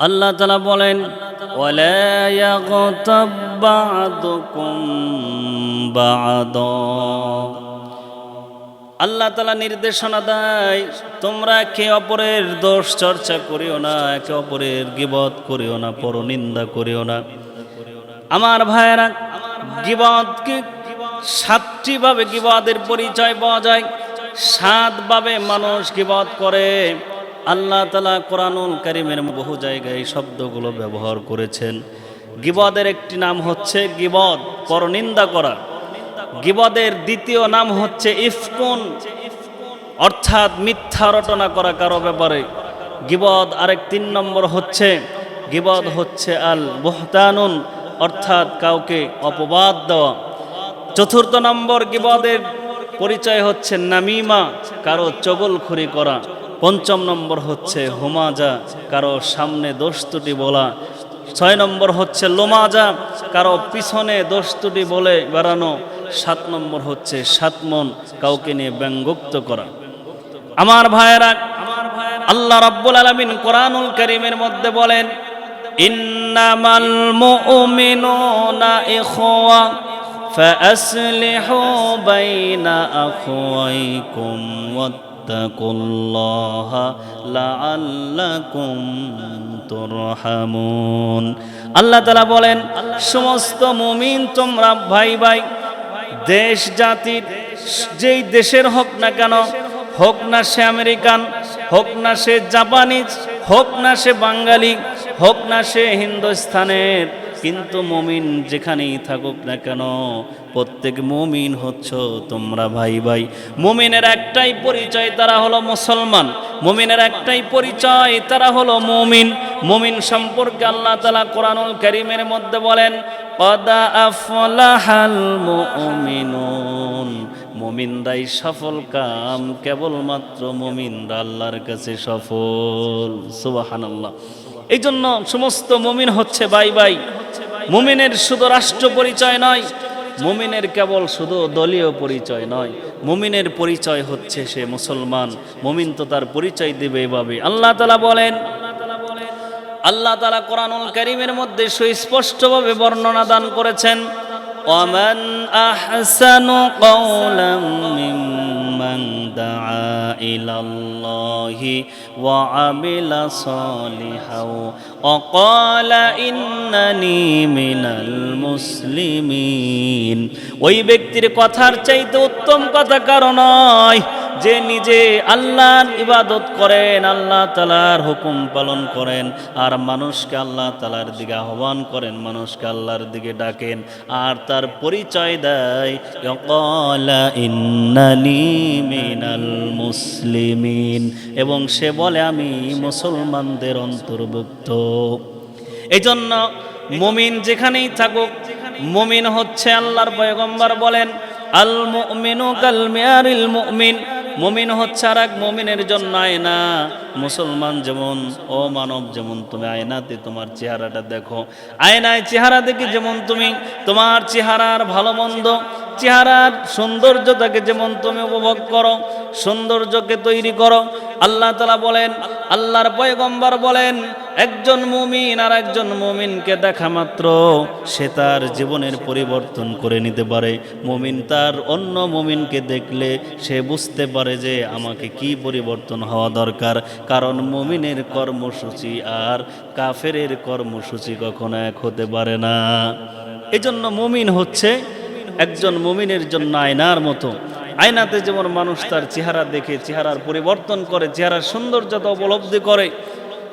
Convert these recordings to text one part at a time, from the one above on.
আল্লাহ তাআলা বলেন ওয়ালা ইয়াগতাব বা'দুকুম বা'দা। আল্লাহ তাআলা নির্দেশনা দেয় তোমরা একে অপরের দোষ চর্চা করিও না, একে অপরের গীবত করিও না, পরনিন্দা করিও না। আমার ভাইয়েরা, গীবতকে সাতটি ভাবে গীবতের পরিচয় পাওয়া যায়। সাত ভাবে মানুষ গীবত করে। আল্লাহ তাআলা কোরআনুল কারীমের বহু জায়গায় এই শব্দগুলো ব্যবহার করেছেন। গীবতের একটি নাম হচ্ছে গীবত, পরনিন্দা করা। গীবতের দ্বিতীয় নাম হচ্ছে ইফকুন, অর্থাৎ মিথ্যা রটনা করা কারো ব্যাপারে। গীবত আরেক ৩ নম্বর হচ্ছে গীবত হচ্ছে আল বুহতানুন, অর্থাৎ কাউকে অপবাদ দেওয়া। ৪র্থ নম্বর গীবতের পরিচয় হচ্ছে নামিমা, কারো চগলখড়ি করা। ৫ম নম্বর হচ্ছে হুমাজা, কারো সামনে দোষ ত্রুটি বলা। ৬ নম্বর হচ্ছে লোমাজা, কারো পিছনে দোষ ত্রুটি বলে বেড়ানো। ৭ নম্বর হচ্ছে সাতমন, কাউকে নিয়ে ব্যঙ্গোক্ত করা। আমার ভাইয়েরা, আল্লাহ রাব্বুল আলামিন কোরআনুল কারীমের মধ্যে বলেন ইন্নামাল মুমিনুনা ইখওয়া ফাআসলিহু বাইনা আখওয়াইকুম ওয়াত্তাকুল্লাহা লাআল্লাকুম তুরহামুন। আল্লাহ তাআলা বলেন সমস্ত মুমিন তোমরা ভাই ভাই। দেশ জাতির যেই দেশের হোক না কেন, হোক না সে আমেরিকান, হোক না সে জাপানিজ, হোক না সে বাঙালি, হোক না সে হিন্দুস্তানের, কিন্তু মুমিন যেখানেই থাকুক না কেন প্রত্যেক মুমিন হচ্ছ তোমরা ভাই ভাই। মুমিনের একটাই পরিচয়, তারা হলো মুসলমান। মুমিনের একটাই পরিচয়, তারা হলো মুমিন। মুমিন সম্পর্কে আল্লাহ তাআলা কোরআনুল কারীমের মধ্যে বলেন কদ আফলাহাল মুমিনুন। মুমিনরাই সফল কাম, কেবলমাত্র মুমিনরা আল্লাহর কাছে সফল। সুবহানাল্লাহ। এই জন্য সমস্ত মুমিন হচ্ছে ভাই ভাই। মুমিনের শুধু রাষ্ট্র পরিচয় নয়, মুমিনের কেবল শুধু দলীয় পরিচয় নয়, মুমিনের পরিচয় হচ্ছে সে মুসলমান। মুমিন তো তার পরিচয় দিবে এভাবে। আল্লাহ তাআলা বলেন, আল্লাহ তাআলা কোরআনুল কারীমের মধ্যে সুস্পষ্টভাবে বর্ণনা দান করেছেন ওয়ামান আহসানু কওলাম মিম্মান দাআ ইলাল্লাহি ওয়া আমিলা সলিহাও ওয়া ক্বালা ইন্নানি মিনাল মুসলিমিন। ওই ব্যক্তির কথার চাইতে উত্তম কথা কারো নয় যে নিজে আল্লাহর ইবাদত করেন, আল্লাহ তাআলার হুকুম পালন করেন, আর মানুষকে আল্লাহ তাআলার দিকে আহ্বান করেন, মানুষকে আল্লাহর দিকে ডাকেন, আর তার পরিচয় দেয় ইয়াকালা ইন্নানি মিনাল মুসলিমিন, এবং সে বলে আমি মুসলমানদের অন্তর্ভুক্ত। এজন্য মুমিন যেখানেই থাকুক, মুমিন হচ্ছে আল্লাহর পয়গম্বর বলেন আল মুমিনু কাল মিয়ারিল মুমিন। মুমিন হচ্ছে আর এক মুমিনের জন্য আয়না। মুসলমান যেমন, ও মানব, যেমন তুমি আয়নাতে তোমার চেহারাটা দেখো, আয়নায় চেহারা দেখি যেমন তুমি তোমার চেহারার ভালো মন্দ, চেহারার সৌন্দর্যটাকে যেমন তুমি উপভোগ করো, সৌন্দর্যকে তৈরি করো। আল্লাহ তাআলা বলেন, আল্লাহর পয়গম্বর বলেন একজন মুমিন আর একজন মুমিনকে দেখা মাত্র সে তার জীবনের পরিবর্তন করে নিতে পারে। মুমিন তার অন্য মুমিনকে দেখলে সে বুঝতে পারে যে আমাকে কি পরিবর্তন হওয়া দরকার, কারণ মুমিনের কর্মসূচি আর কাফেরের কর্মসূচি কখনো এক হতে পারে না। এজন্য মুমিন হচ্ছে একজন মুমিনের জন্য আয়নার মতো। আয়নাতে যেমন মানুষ তার চেহারা দেখে চেহারার পরিবর্তন করে, চেহারার সৌন্দর্যতা উপলব্ধি করে,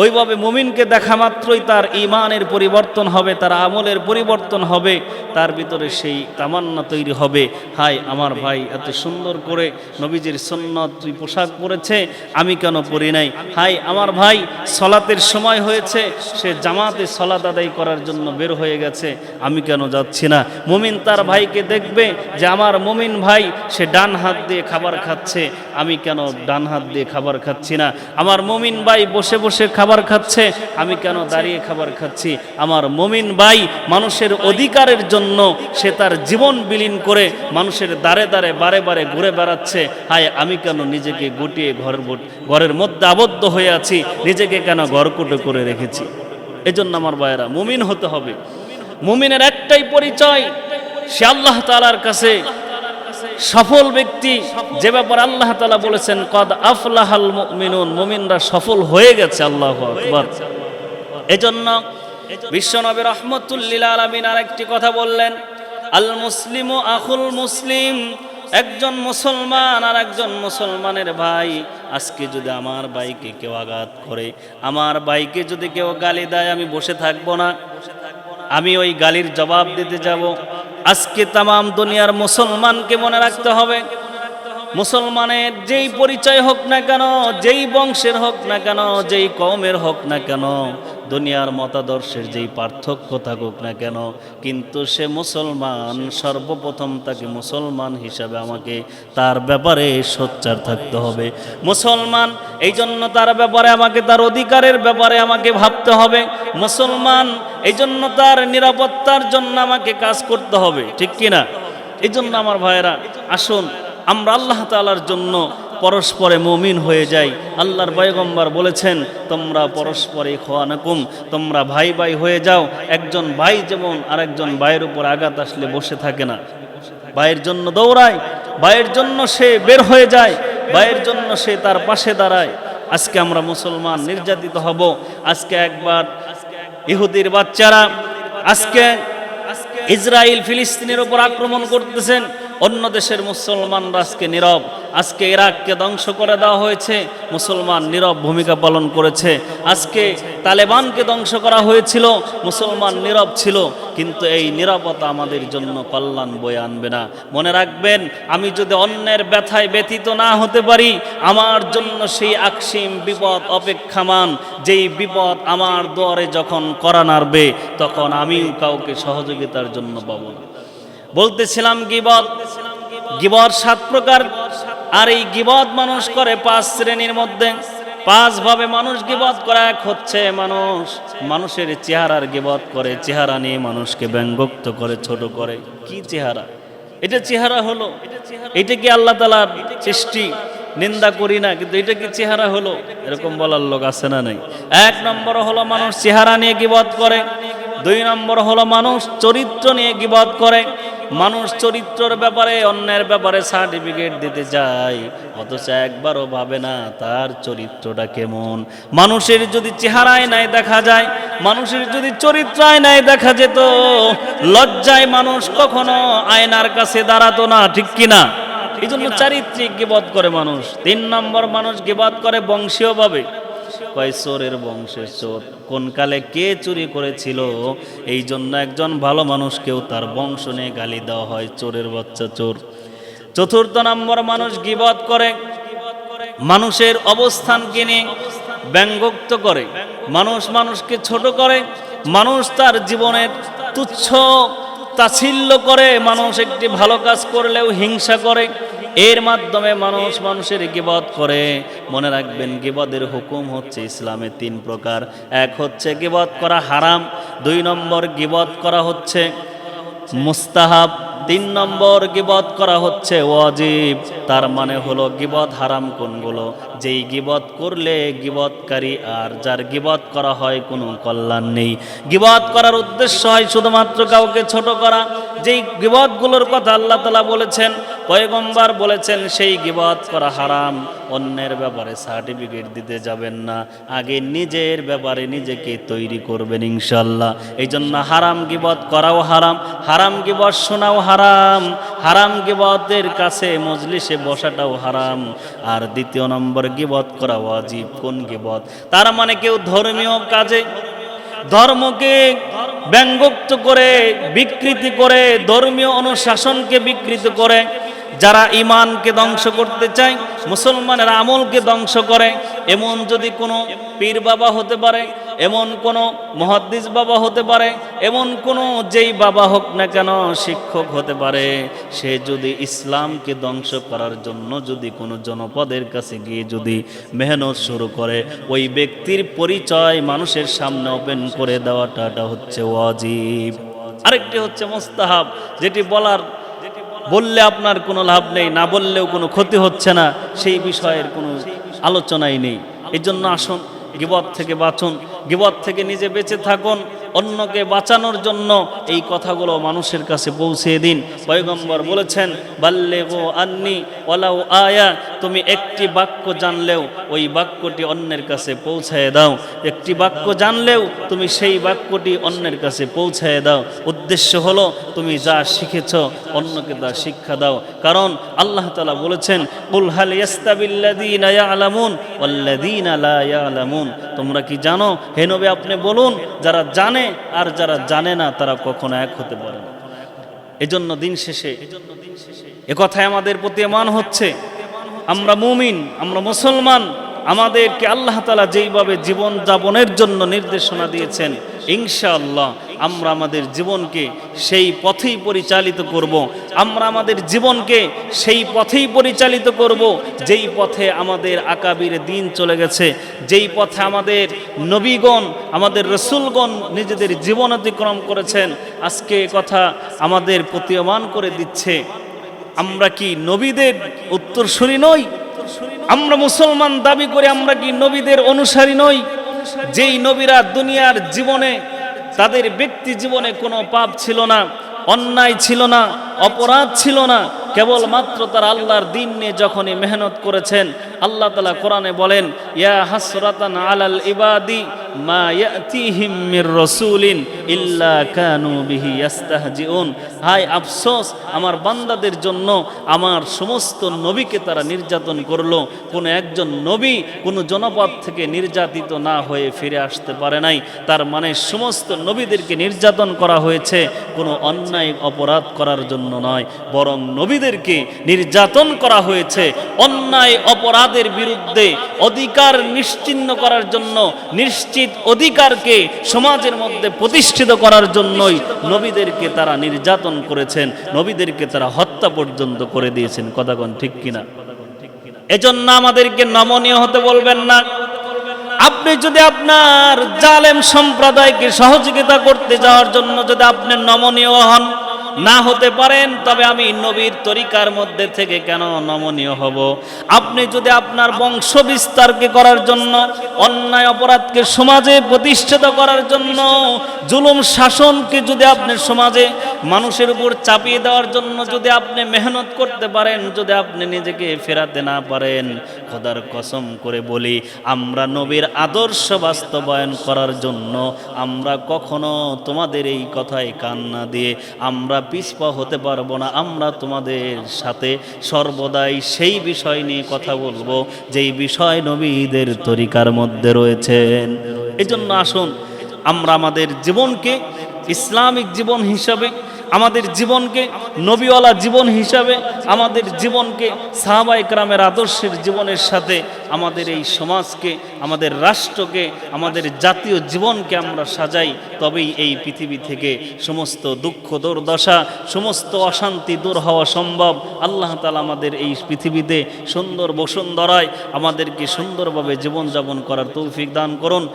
ওইভাবে মুমিনকে দেখা মাত্রই তার ঈমানের পরিবর্তন হবে, তার আমলের পরিবর্তন হবে, তার ভিতরে সেই তামান্না তৈরি হবে, হায় আমার ভাই এত সুন্দর করে নবীজির সুন্নত পোশাক পরেছে, আমি কেন পরি নাই। হায় আমার ভাই সলাতের সময় হয়েছে, সে জামাতে সলাত আদায় করার জন্য বের হয়ে গেছে, আমি কেন যাচ্ছি না। মুমিন তার ভাইকে দেখবে যে আমার মুমিন ভাই সে ডান হাত দিয়ে খাবার খাচ্ছে, আমি কেন ডান হাত দিয়ে খাবার খাচ্ছি না। আমার মুমিন ভাই বসে বসে খাবার খাচ্ছে, আমি কেন দাঁড়িয়ে খাবার খাচ্ছি। আমার মুমিন ভাই মানুষের অধিকারের জন্য সে তার জীবন বিলীন করে মানুষের দ্বারে দ্বারে বারে বারে ঘুরে বেড়াচ্ছে, হায় আমি কেন নিজেকে গুটিয়ে ঘরের মধ্যে আবদ্ধ হয়ে আছি, নিজেকে কেন ঘরকুটো করে রেখেছি। এজন্য আমার ভাইয়েরা মুমিন হতে হবে। মুমিনের একটাই পরিচয়, সে আল্লাহ তাআলার কাছে সফল ব্যক্তি, যে ব্যাপারে আল্লাহ তাআলা বলেছেন কদ আফলাহাল মুমিনুন, মুমিনরা সফল হয়ে গেছে। আল্লাহু আকবার। এজন্য বিশ্বনবী রাহমাতুল লিল আলামিন আরেকটি কথা বললেন, আল মুসলিমু আখুল মুসলিম, একজন মুসলমান আর একজন মুসলমানের ভাই। আজকে যদি আমার ভাইকে কেউ আঘাত করে, আমার ভাইকে যদি কেউ গালি দেয়, আমি বসে থাকবো না, আমি ওই গালির জবাব দিতে যাব। আজকে তামাম দুনিয়ার মুসলমানকে মনে রাখতে হবে, মুসলমানের যেই পরিচয় হোক না কেন, যেই বংশের হোক না কেন, যেই কওমের হোক না কেন, দুনিয়ার মতাদর্শের যেই পার্থক্য থাকুক না কেন, কিন্তু সে মুসলমান। সর্বপ্রথম তাকে মুসলমান হিসাবে আমাকে তার ব্যাপারে সোচ্চার থাকতে হবে। মুসলমান, এই জন্য তার ব্যাপারে আমাকে, তার অধিকারের ব্যাপারে আমাকে ভাবতে হবে। মুসলমান, এই জন্য তার নিরাপত্তার জন্য আমাকে কাজ করতে হবে, ঠিক কিনা? এই জন্য আমার ভাইয়েরা, আসুন আমরা আল্লাহ তাআলার জন্য পরস্পরে মুমিন হয়ে যাই। আল্লাহর পয়গম্বর বলেছেন, তোমরা পরস্পরে ইখওয়ানাকুম, তোমরা ভাই ভাই হয়ে যাও। একজন ভাই যেমন আরেকজন ভাইয়ের উপর আঘাত আসলে বসে থাকে না, ভাইয়ের জন্য দৌড়ায়, ভাইয়ের জন্য সে বের হয়ে যায়, ভাইয়ের জন্য সে তার পাশে দাঁড়ায়। আজকে আমরা মুসলমান নির্যাতিত হব। আজকে একবার ইহুদির বাচ্চারা আজকে ইসরায়েল ফিলিস্তিনের উপর আক্রমণ করতেছেন, অন্য দেশের মুসলমানরা আজকে নীরব। আজকে ইরাককে ধ্বংস করে দেওয়া হয়েছে, মুসলমান নীরব ভূমিকা পালন করেছে। আজকে তালেবানকে ধ্বংস করা হয়েছিল, মুসলমান নীরব ছিল। কিন্তু এই নীরবতা আমাদের জন্য কল্যাণ বয়ে আনবে না। মনে রাখবেন, আমি যদি অন্যের ব্যথায় ব্যথিত না হতে পারি, আমার জন্য সেই আকসীম বিপদ অপেক্ষামান। যেই বিপদ আমার দুয়ারে যখন কড়া নাড়বে, তখন আমিও কাউকে সহযোগিতার জন্য পাবো না। বলতেছিলাম গীবত, গীবত 7 প্রকার। আর এই গীবত মানুষ করে 5 শ্রেণীর মধ্যে, 5 ভাবে মানুষ গীবত করে। এক হচ্ছে মানুষের চেহারার গীবত করে, চেহারা নিয়ে মানুষকে ব্যঙ্গোক্ত করে, ছোট করে। কি চেহারা? এটা চেহারা হলো? এটা কি আল্লাহ তাআলার সৃষ্টি? নিন্দা করি না, কিন্তু এটা কি চেহারা হলো? এরকম বলার লোক আছে না নাই? 1 নম্বর হলো মানুষ চেহারা নিয়ে গীবত করে। 2 নম্বর হলো মানুষ চরিত্র নিয়ে গীবত করে। মানুষ চরিত্রের ব্যাপারে, অন্যের ব্যাপারে সার্টিফিকেট দিতে যায়, অথচ একবারও ভাবে না তার চরিত্রটা কেমন। মানুষের যদি চেহারায় নাই দেখা যায়, মানুষের যদি চরিত্রায় নাই দেখা যেত, লজ্জায় মানুষ কখনো আয়নার কাছে দাঁড়াতো না, ঠিক কিনা? এই জন্য চারিত্রিক গীবত করে মানুষ। 3 নম্বর মানুষ গীবত করে বংশীয়ভাবে। কয় চোরের বংশের চোর, কোন কালে কে চুরি করেছিল, এই জন্য একজন ভালো মানুষকেও তার বংশ নিয়ে গালি দেওয়া হয়, চোরের বাচ্চা চোর। 4 নম্বর মানুষ গীবত করে মানুষের অবস্থানকে নিয়ে ব্যঙ্গোক্ত করে, মানুষ মানুষকে ছোট করে, মানুষ তার জীবনের তুচ্ছ তাচ্ছিল্য করে, মানুষ একটি ভালো কাজ করলেও হিংসা করে। এর মাধ্যমে মানুষ মানুষের গীবত করে। মনে রাখবেন, গীবতের হুকুম হচ্ছে ইসলামে 3 প্রকার। এক হচ্ছে গীবত করা হারাম, 2 নম্বর গীবত করা হচ্ছে মুস্তাহাব, 3 নম্বর গীবত করা হচ্ছে ওয়াজিব। তার মানে হলো গীবত হারাম কোনগুলো? যেই গীবত করলে গীবতকারী আর যার গীবত করা হয় কোনো কল্যাণ নেই। গীবত করার উদ্দেশ্য হয় শুধুমাত্র কাউকে ছোট করা। যেই গীবতগুলোর কথা আল্লাহ তাআলা বলেছেন, পয়গম্বর বলেছেন, সেই গীবত করা হারাম। অন্যের ব্যাপারে সার্টিফিকেট দিতে যাবেন না, আগে নিজের ব্যাপারে নিজেকে তৈরি করবেন ইনশাআল্লাহ। এই জন্য হারাম গীবত করাও হারাম, হারাম গীবত শোনাও হারাম, হারাম গীবতের কাছে মজলিসে বসাটাও হারাম। আর 2 নম্বর গীবত করা ওয়াজিব। কোন গীবত? তার মানে কেউ ধর্মীয় কাজে ধর্মকে ব্যঙ্গোক্ত করে, বিকৃতি করে, ধর্মীয় অনুশাসনকে বিকৃত করে, যারা ইমানকে ধ্বংস করতে চায়, মুসলমানের আমলকে ধ্বংস করে, এমন যদি কোনো পীর বাবা হতে পারে, এমন কোনো মুহাদ্দিস বাবা হতে পারে, এমন কোনো যেই বাবা হোক না কেন, শিক্ষক হতে পারে, সে যদি ইসলামকে ধ্বংস করার জন্য যদি কোনো জনপদের কাছে গিয়ে যদি মেহনত শুরু করে, ওই ব্যক্তির পরিচয় মানুষের সামনে ওপেন করে দেওয়াটা হচ্ছে ওয়াজিব। আরেকটি হচ্ছে মুস্তাহাব, যেটি বললে আপনার কোনো লাভ নেই, না বললেও কোনো ক্ষতি হচ্ছে না, সেই বিষয়ের কোনো আলোচনাই নেই। এই জন্য আসুন গীবত থেকে বাঁচুন। গীবত থেকে নিজে বেঁচে থাকুন, অন্যকে বাঁচানোর জন্য এই কথাগুলো মানুষের কাছে পৌঁছে দিন। পয়গম্বর বলেছেন, বাল্লিগু আন্নি ওয়ালাউ আয়া, তুমি একটি বাক্য জানলেও ওই বাক্যটি অন্যের কাছে পৌঁছায় দাও। একটি বাক্য জানলেও তুমি সেই বাক্যটি অন্যের কাছে পৌঁছায় দাও। উদ্দেশ্য হলো তুমি যা শিখেছ অন্যকে তা শিক্ষা দাও। কারণ আল্লাহ তাআলা বলেছেন, কুল হাল ইয়াস্তাবিল্লাযীনা ইয়ালামুন ওয়াল্লাযীনা লা ইয়ালামুন, তোমরা কি জানো? হে নবী আপনি বলুন, যারা জানে আর যারা জানে না তারা কখনো এক হতে পারে না। এজন্য দিন শেষে একথায় আমাদের প্রতীয়মান হচ্ছে, আমরা মুমিন, আমরা মুসলমান, আমাদেরকে আল্লাহ তাআলা যেইভাবে জীবন যাপনের জন্য নির্দেশনা দিয়েছেন, ইনশাআল্লাহ আমরা আমাদের জীবনকে সেই পথেই পরিচালিত করব। আমরা আমাদের জীবনকে সেই পথেই পরিচালিত করব যেই পথে আমাদের আকাবির দিন চলে গেছে, যেই পথে আমাদের নবীগণ, আমাদের রসুলগণ নিজেদের জীবন অতিক্রম করেছেন। আজকে কথা আমাদের প্রতীয়মান করে দিচ্ছে, আমরা কি নবীদের উত্তরসূরি নই? আমরা মুসলমান দাবি করে আমরা কি নবীদের অনুসারী নই? যেই নবীরা দুনিয়ার জীবনে, তাদের ব্যক্তি জীবনে কোনো পাপ ছিল না, অন্যায় ছিল না, অপরাধ ছিল না, কেবলমাত্র তারা আল্লাহর দিন নিয়ে যখনই মেহনত করেছেন, আল্লাহ তাআলা কোরআনে বলেন, ইয়া হাসরাতান আলাল ইবাদি মা ইয়াতিহিম মির রাসূলিন ইল্লা কানু বিহি ইস্তাহজিউন, হায় আফসোস আমার বান্দাদের জন্য, আমার সমস্ত নবীকে তারা নির্যাতন করলো। কোনো একজন নবী কোনো জনপদ থেকে নির্যাতিত না হয়ে ফিরে আসতে পারে নাই। তার মানে সমস্ত নবীদেরকে নির্যাতন করা হয়েছে কোনো অন্যায় অপরাধ করার জন্য নয়, বরং নবীদেরকে নির্যাতন করা হয়েছে অন্যায় অপরাধের বিরুদ্ধে অধিকার নিশ্চিহ্ন করার জন্য, নিশ্চিত অধিকারকে সমাজের মধ্যে প্রতিষ্ঠিত করার জন্যই নবীদেরকে তারা নির্যাতন করেছেন, নবীদেরকে তারা হত্যা পর্যন্ত করে দিয়েছেন। কথা কোন ঠিক কিনা? এজন্য আমাদেরকে নমনীয় হতে বলবেন না। আপনি যদি আপনার জালেম সম্প্রদায়কে সহযোগিতা করতে যাওয়ার জন্য যদি আপনি নমনীয় হন, না হতে পারেন, তবে আমি নবীর তরিকার মধ্যে থেকে কেন নমনীয় হব? আপনি যদি আপনার বংশ বিস্তারকে করার জন্য, অন্যায় অপরাধকে সমাজে প্রতিষ্ঠিত করার জন্য, জুলুম শাসনকে যদি আপনি সমাজে মানুষের উপর চাপিয়ে দেওয়ার জন্য যদি আপনি মেহনত করতে পারেন, যদি আপনি নিজেকে ফেরাতে না পারেন, খোদার কসম করে বলি, আমরা নবীর আদর্শ বাস্তবায়ন করার জন্য আমরা কখনো তোমাদের এই কথায় কান না দিয়ে আমরা পিছপা হতে পারবো না। আমরা তোমাদের সাথে সর্বদাই সেই বিষয় নিয়ে কথা বলবো যেই বিষয় নবীদের তরিকার মধ্যে রয়েছেন। এজন্য আসুন আমরা আমাদের জীবনকে ইসলামিক জীবন হিসাবে, আমাদের জীবনকে নবীওয়ালা জীবন হিসাবে, আমাদের জীবনকে সাহাবায়ে কেরামের আদর্শের জীবনের সাথে আমাদের এই সমাজকে, আমাদের রাষ্ট্রকে, আমাদের জাতীয় জীবনকে আমরা সাজাই, তবেই এই পৃথিবী থেকে সমস্ত দুঃখ দুর্দশা, সমস্ত অশান্তি দূর হওয়া সম্ভব। আল্লাহ তাআলা আমাদের এই পৃথিবীতে সুন্দর বসুন্ধরায় আমাদেরকে সুন্দরভাবে জীবনযাপন করার তৌফিক দান করুন।